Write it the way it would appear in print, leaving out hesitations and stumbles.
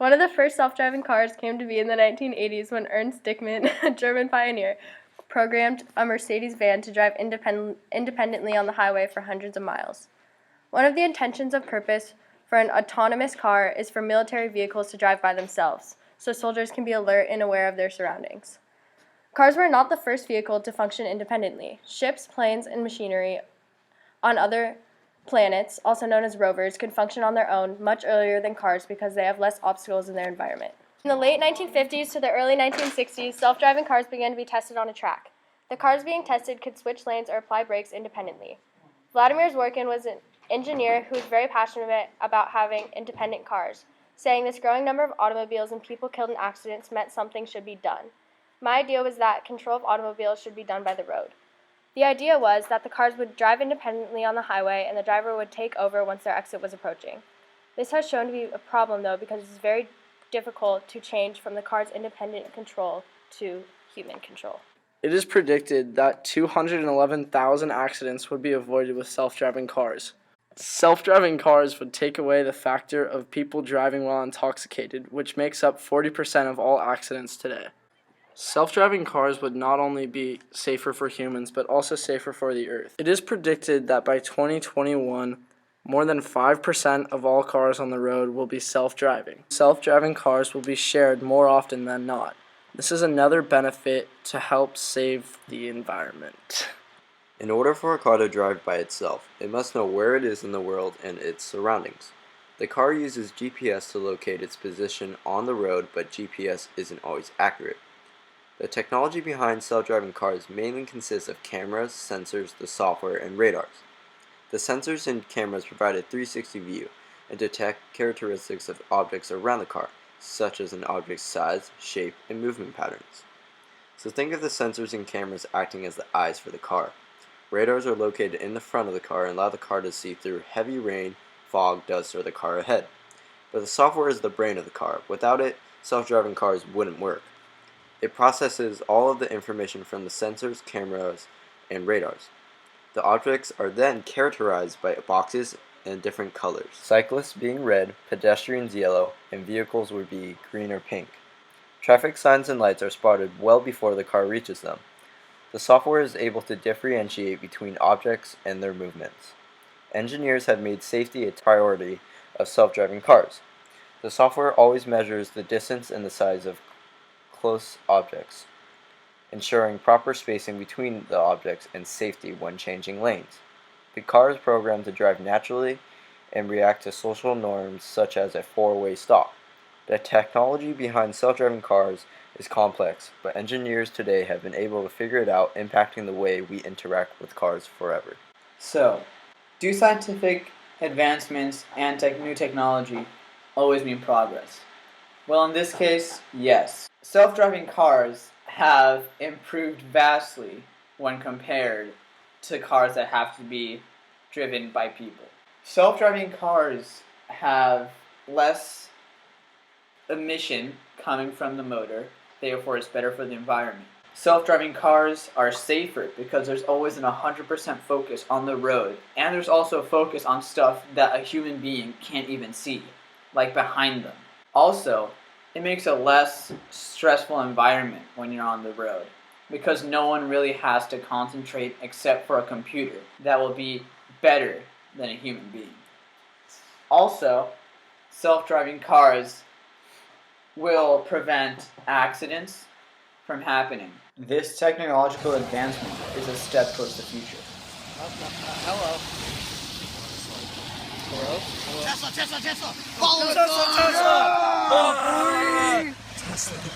One of the first self-driving cars came to be in the 1980s when Ernst Dickmann, a German pioneer, programmed a Mercedes van to drive independently on the highway for hundreds of miles. One of the intentions of purpose for an autonomous car is for military vehicles to drive by themselves, so soldiers can be alert and aware of their surroundings. Cars were not the first vehicle to function independently. Ships, planes, and machinery on other planets, also known as rovers, could function on their own much earlier than cars because they have less obstacles in their environment. In the late 1950s to the early 1960s, self-driving cars began to be tested on a track. The cars being tested could switch lanes or apply brakes independently. Vladimir Zworykin was an engineer who was very passionate about having independent cars, saying this growing number of automobiles and people killed in accidents meant something should be done. My idea was that control of automobiles should be done by the road. The idea was that the cars would drive independently on the highway and the driver would take over once their exit was approaching. This has shown to be a problem, though, because it's very difficult to change from the car's independent control to human control. It is predicted that 211,000 accidents would be avoided with self-driving cars. Self-driving cars would take away the factor of people driving while intoxicated, which makes up 40% of all accidents today. Self-driving cars would not only be safer for humans, but also safer for the earth. It is predicted that by 2021, more than 5% of all cars on the road will be self-driving. Self-driving cars will be shared more often than not. This is another benefit to help save the environment. In order for a car to drive by itself, it must know where it is in the world and its surroundings. The car uses GPS to locate its position on the road, but GPS isn't always accurate. The technology behind self-driving cars mainly consists of cameras, sensors, the software, and radars. The sensors and cameras provide a 360 view and detect characteristics of objects around the car, such as an object's size, shape, and movement patterns. So think of the sensors and cameras acting as the eyes for the car. Radars are located in the front of the car and allow the car to see through heavy rain, fog, dust, or the car ahead. But the software is the brain of the car. Without it, self-driving cars wouldn't work. It processes all of the information from the sensors, cameras, and radars. The objects are then characterized by boxes and different colors. Cyclists being red, pedestrians yellow, and vehicles would be green or pink. Traffic signs and lights are spotted well before the car reaches them. The software is able to differentiate between objects and their movements. Engineers have made safety a priority of self-driving cars. The software always measures the distance and the size of close objects, ensuring proper spacing between the objects and safety when changing lanes. The car is programmed to drive naturally and react to social norms such as a four-way stop. The technology behind self-driving cars is complex, but engineers today have been able to figure it out, impacting the way we interact with cars forever. So, do scientific advancements and new technology always mean progress? Well, in this case, yes. Self-driving cars have improved vastly when compared to cars that have to be driven by people. Self-driving cars have less emission coming from the motor, therefore it's better for the environment. Self-driving cars are safer because there's always an 100% focus on the road, and there's also a focus on stuff that a human being can't even see, like behind them. Also, it makes a less stressful environment when you're on the road because no one really has to concentrate except for a computer that will be better than a human being. Also, self-driving cars will prevent accidents from happening. This technological advancement is a step towards the future. Hello. Hello? Tesla! Tesla! Follow us! Tesla!